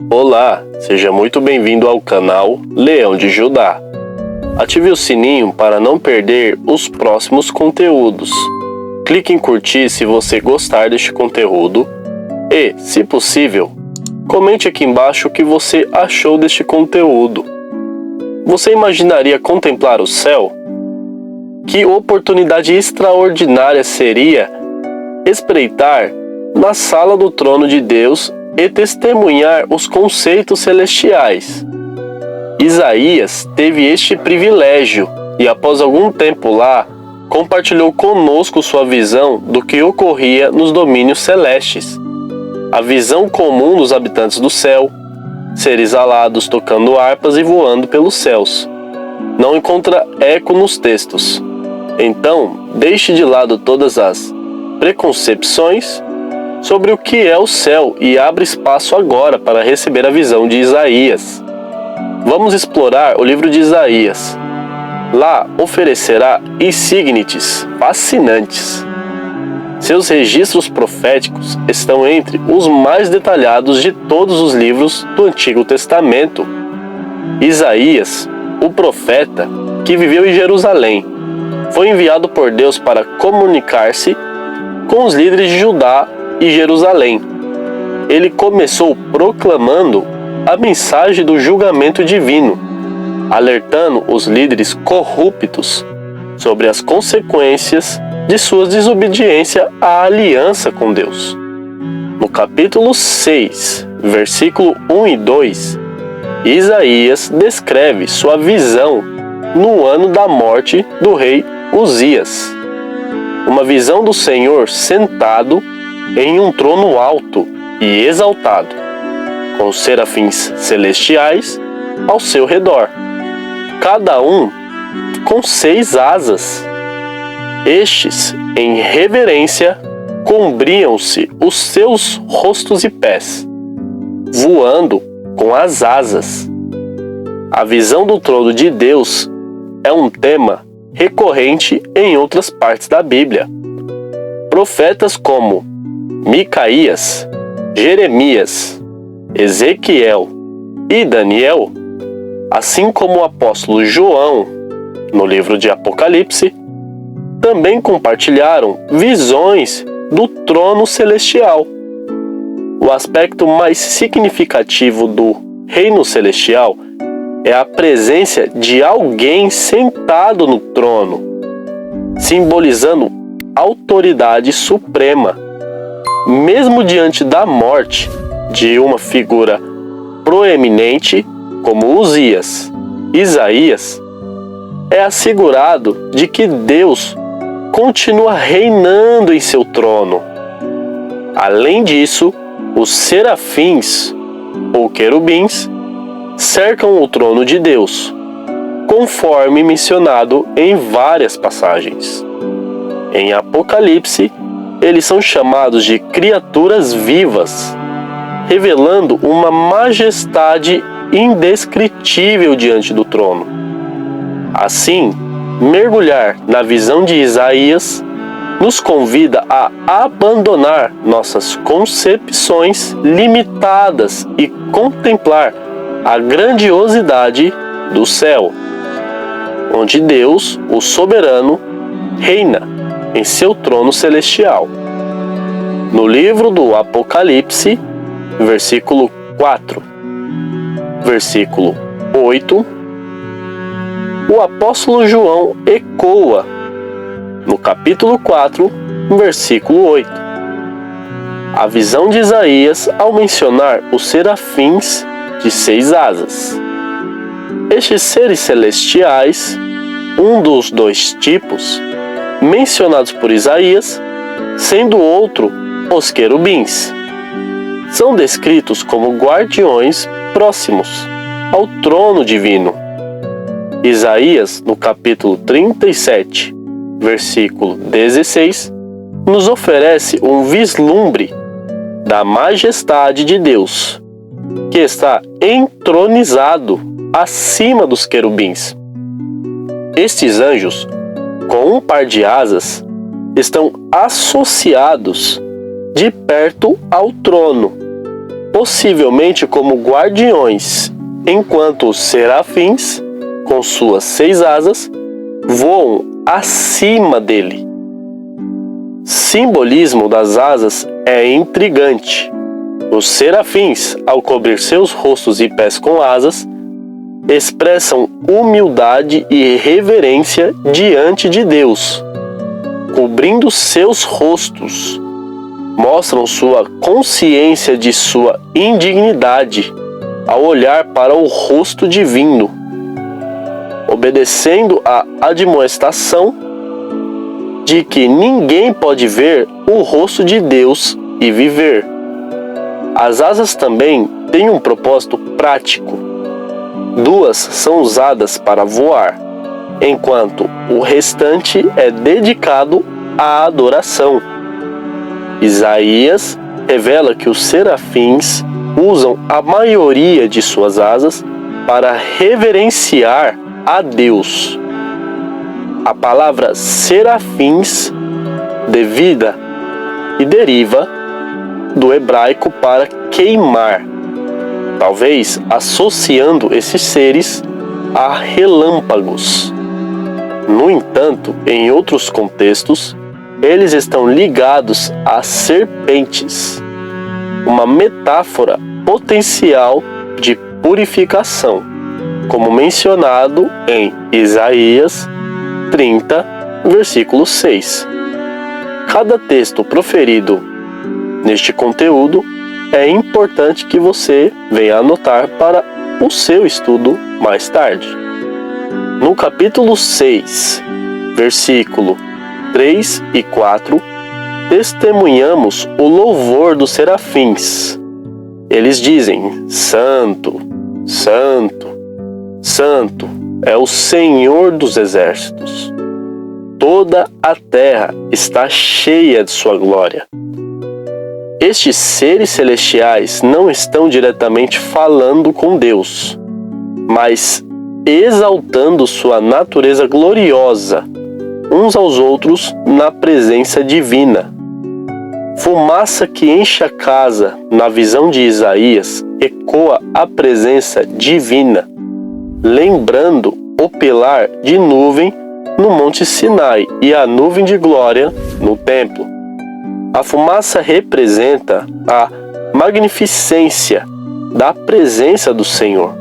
Olá, seja muito bem-vindo ao canal Leão de Judá. Ative o sininho para não perder os próximos conteúdos. Clique em curtir se você gostar deste conteúdo e, se possível, comente aqui embaixo o que você achou deste conteúdo. Você imaginaria contemplar o céu? Que oportunidade extraordinária seria espreitar na sala do trono de Deus e testemunhar os conceitos celestiais. Isaías teve este privilégio e, após algum tempo lá, compartilhou conosco sua visão do que ocorria nos domínios celestes. A visão comum dos habitantes do céu, seres alados tocando harpas e voando pelos céus. Não encontra eco nos textos. Então, deixe de lado todas as preconcepções sobre o que é o céu e abre espaço agora para receber a visão de Isaías. Vamos explorar o livro de Isaías. Lá oferecerá insígnites fascinantes. Seus registros proféticos estão entre os mais detalhados de todos os livros do Antigo Testamento. Isaías, o profeta, que viveu em Jerusalém, foi enviado por Deus para comunicar-se com os líderes de Judá e Jerusalém. Ele começou proclamando a mensagem do julgamento divino, alertando os líderes corruptos sobre as consequências de sua desobediência à aliança com Deus. No capítulo 6, versículo 1 e 2, Isaías descreve sua visão no ano da morte do rei Uzias. Uma visão do Senhor sentado em um trono alto e exaltado, com serafins celestiais ao seu redor, cada um com 6 asas. Estes, em reverência, cobriam-se os seus rostos e pés, voando com as asas. A visão do trono de Deus é um tema recorrente em outras partes da Bíblia. Profetas como Micaías, Jeremias, Ezequiel e Daniel, assim como o apóstolo João, no livro de Apocalipse, também compartilharam visões do trono celestial. O aspecto mais significativo do reino celestial é a presença de alguém sentado no trono, simbolizando autoridade suprema. Mesmo diante da morte de uma figura proeminente como Uzias, Isaías é assegurado de que Deus continua reinando em seu trono. Além disso, os serafins, ou querubins, cercam o trono de Deus, conforme mencionado em várias passagens. Em Apocalipse, eles são chamados de criaturas vivas, revelando uma majestade indescritível diante do trono. Assim, mergulhar na visão de Isaías nos convida a abandonar nossas concepções limitadas e contemplar a grandiosidade do céu, onde Deus, o soberano, reina em seu trono celestial. No livro do Apocalipse, versículo 4, versículo 8, o apóstolo João ecoa no capítulo 4, versículo 8. A visão de Isaías ao mencionar os serafins de 6 asas. Estes seres celestiais, um dos 2 tipos mencionados por Isaías, sendo outro os querubins, são descritos como guardiões próximos ao trono divino. Isaías, no capítulo 37, versículo 16, nos oferece um vislumbre da majestade de Deus, que está entronizado acima dos querubins. Estes anjos, com um par de asas, estão associados de perto ao trono, possivelmente como guardiões, enquanto os serafins, com suas 6 asas, voam acima dele. Simbolismo das asas é intrigante. Os serafins, ao cobrir seus rostos e pés com asas, expressam humildade e reverência diante de Deus. Cobrindo seus rostos, mostram sua consciência de sua indignidade ao olhar para o rosto divino, obedecendo à admoestação de que ninguém pode ver o rosto de Deus e viver. As asas também têm um propósito prático. 2 são usadas para voar, enquanto o restante é dedicado à adoração. Isaías revela que os serafins usam a maioria de suas asas para reverenciar a Deus. A palavra serafins deriva do hebraico para queimar, talvez associando esses seres a relâmpagos. No entanto, em outros contextos, eles estão ligados a serpentes, uma metáfora potencial de purificação, como mencionado em Isaías 30, versículo 6. Cada texto proferido neste conteúdo é importante que você venha anotar para o seu estudo mais tarde. No capítulo 6, versículo 3 e 4, testemunhamos o louvor dos serafins. Eles dizem: Santo, Santo, Santo é o Senhor dos exércitos. Toda a terra está cheia de sua glória. Estes seres celestiais não estão diretamente falando com Deus, mas exaltando sua natureza gloriosa uns aos outros na presença divina. Fumaça que enche a casa, na visão de Isaías, ecoa a presença divina, lembrando o pilar de nuvem no Monte Sinai e a nuvem de glória no templo. A fumaça representa a magnificência da presença do Senhor.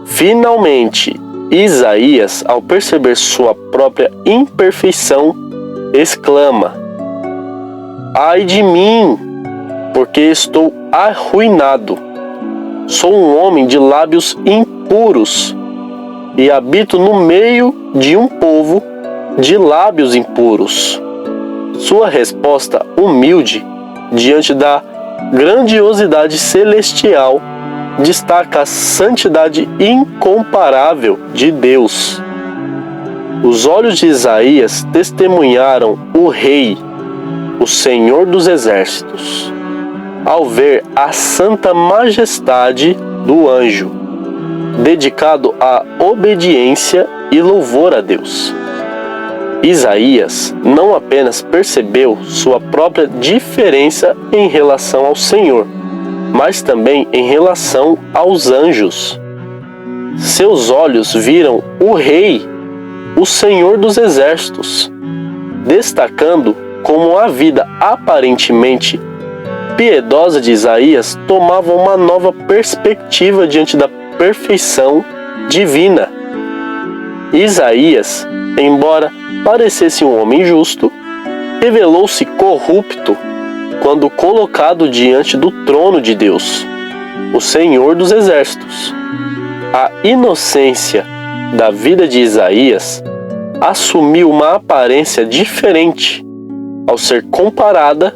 Finalmente, Isaías, ao perceber sua própria imperfeição, exclama: Ai de mim, porque estou arruinado. Sou um homem de lábios impuros e habito no meio de um povo de lábios impuros. Sua resposta humilde diante da grandiosidade celestial destaca a santidade incomparável de Deus. Os olhos de Isaías testemunharam o Rei, o Senhor dos Exércitos, ao ver a santa majestade do anjo, dedicado à obediência e louvor a Deus. Isaías não apenas percebeu sua própria diferença em relação ao Senhor, mas também em relação aos anjos. Seus olhos viram o Rei, o Senhor dos Exércitos, destacando como a vida aparentemente piedosa de Isaías tomava uma nova perspectiva diante da perfeição divina. Isaías, embora parecesse um homem justo, revelou-se corrupto quando colocado diante do trono de Deus, o Senhor dos Exércitos. A inocência da vida de Isaías assumiu uma aparência diferente ao ser comparada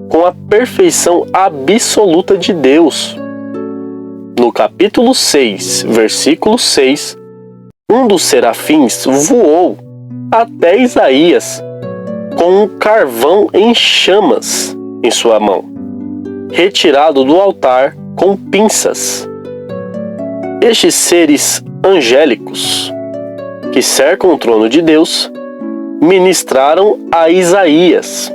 com a perfeição absoluta de Deus. No capítulo 6, versículo 6, um dos serafins voou até Isaías com um carvão em chamas em sua mão, retirado do altar com pinças. Estes seres angélicos, que cercam o trono de Deus, ministraram a Isaías.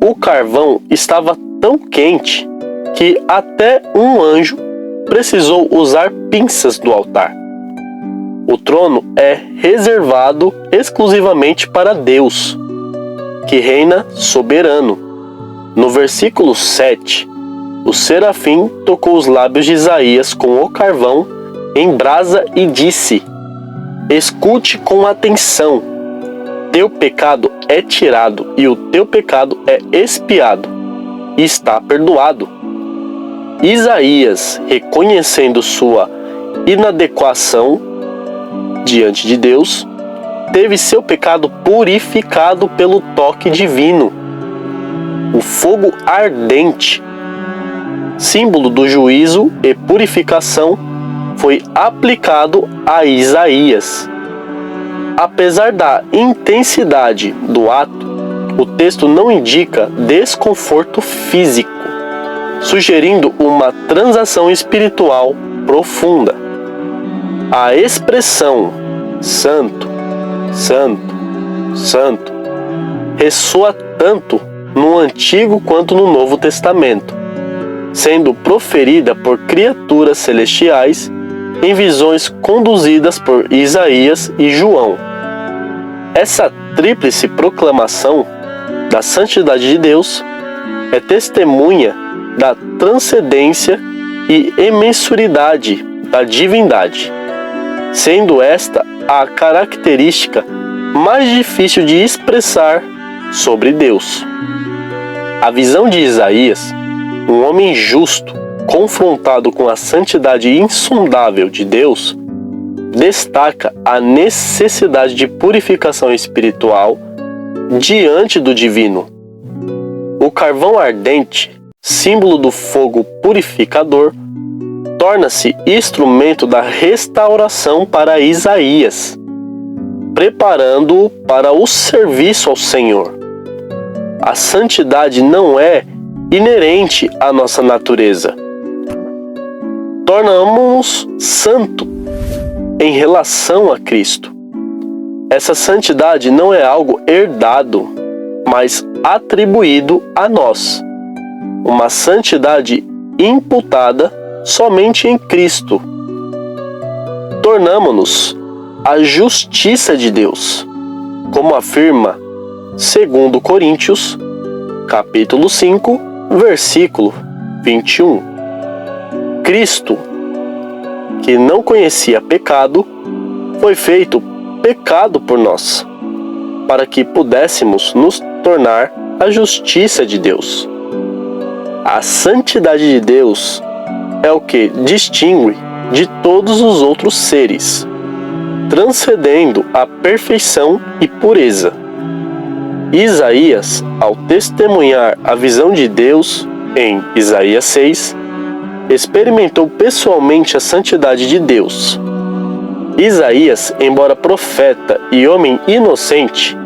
O carvão estava tão quente que até um anjo precisou usar pinças do altar. O trono é reservado exclusivamente para Deus, que reina soberano. No versículo 7, o serafim tocou os lábios de Isaías com o carvão em brasa e disse: escute com atenção, teu pecado é tirado e o teu pecado é expiado, e está perdoado. Isaías, reconhecendo sua inadequação diante de Deus, teve seu pecado purificado pelo toque divino. O fogo ardente, símbolo do juízo e purificação, foi aplicado a Isaías. Apesar da intensidade do ato, o texto não indica desconforto físico, sugerindo uma transação espiritual profunda. A expressão santo, santo, santo ressoa tanto no Antigo quanto no Novo Testamento, sendo proferida por criaturas celestiais em visões conduzidas por Isaías e João. Essa tríplice proclamação da santidade de Deus é testemunha da transcendência e imensuridade da divindade, sendo esta a característica mais difícil de expressar sobre Deus. A visão de Isaías, um homem justo, confrontado com a santidade insondável de Deus, destaca a necessidade de purificação espiritual diante do divino. O carvão ardente, símbolo do fogo purificador, torna-se instrumento da restauração para Isaías, preparando-o para o serviço ao Senhor. A santidade não é inerente à nossa natureza. Tornamos-nos santo em relação a Cristo. Essa santidade não é algo herdado, mas atribuído a nós. Uma santidade imputada somente em Cristo. Tornamo-nos a justiça de Deus, como afirma 2 Coríntios, capítulo 5, versículo 21. Cristo, que não conhecia pecado, foi feito pecado por nós, para que pudéssemos nos tornar a justiça de Deus. A santidade de Deus é o que distingue de todos os outros seres, transcendendo a perfeição e pureza. Isaías, ao testemunhar a visão de Deus em Isaías 6, experimentou pessoalmente a santidade de Deus. Isaías, embora profeta e homem inocente,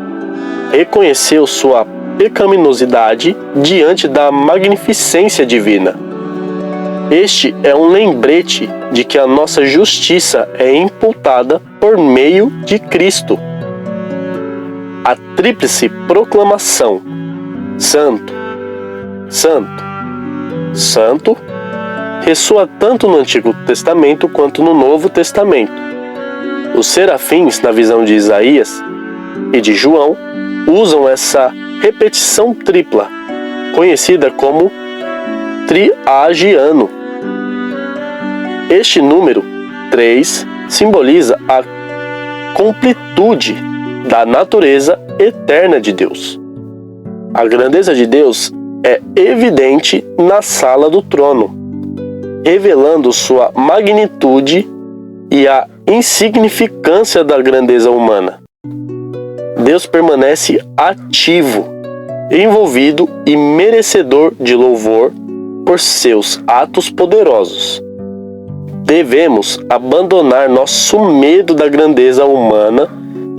reconheceu sua pecaminosidade diante da magnificência divina. Este é um lembrete de que a nossa justiça é imputada por meio de Cristo. A tríplice proclamação Santo, Santo, Santo ressoa tanto no Antigo Testamento quanto no Novo Testamento. Os serafins, na visão de Isaías e de João, usam essa repetição tripla, conhecida como triagiano. Este número 3 simboliza a completude da natureza eterna de Deus. A grandeza de Deus é evidente na sala do trono, revelando sua magnitude e a insignificância da grandeza humana. Deus permanece ativo, envolvido e merecedor de louvor por seus atos poderosos. Devemos abandonar nosso medo da grandeza humana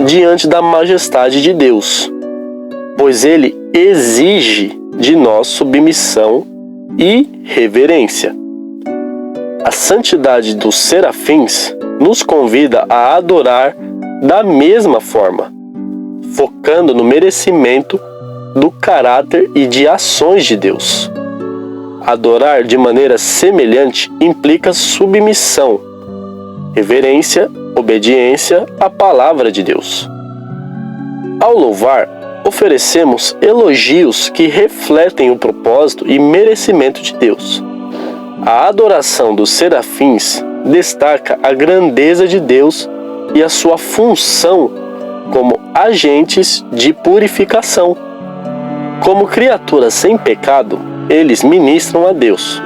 diante da majestade de Deus, pois Ele exige de nós submissão e reverência. A santidade dos serafins nos convida a adorar da mesma forma, focando no merecimento do caráter e de ações de Deus. Adorar de maneira semelhante implica submissão, reverência, obediência à palavra de Deus. Ao louvar, oferecemos elogios que refletem o propósito e merecimento de Deus. A adoração dos serafins destaca a grandeza de Deus e a sua função como agentes de purificação. Como criaturas sem pecado, eles ministram a Deus,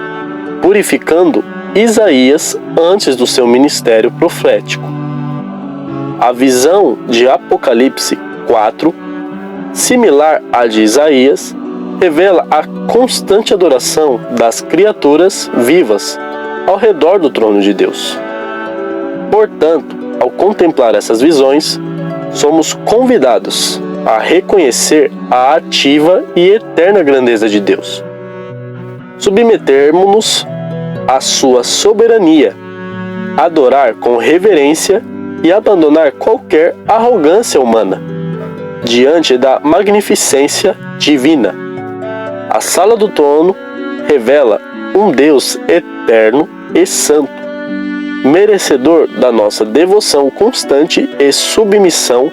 purificando Isaías antes do seu ministério profético. A visão de Apocalipse 4, similar à de Isaías, revela a constante adoração das criaturas vivas ao redor do trono de Deus. Portanto, ao contemplar essas visões, somos convidados a reconhecer a ativa e eterna grandeza de Deus, submetermos-nos à sua soberania, adorar com reverência e abandonar qualquer arrogância humana diante da magnificência divina. A sala do trono revela um Deus eterno e santo, merecedor da nossa devoção constante e submissão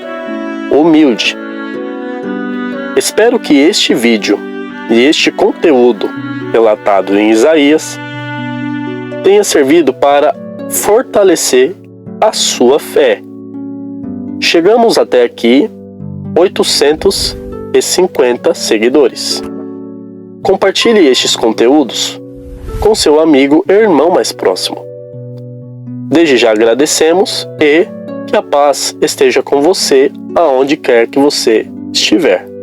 humilde. Espero que este vídeo e este conteúdo relatado em Isaías tenha servido para fortalecer a sua fé. Chegamos até aqui 850 seguidores. Compartilhe estes conteúdos com seu amigo e irmão mais próximo. Desde já agradecemos e que a paz esteja com você aonde quer que você estiver.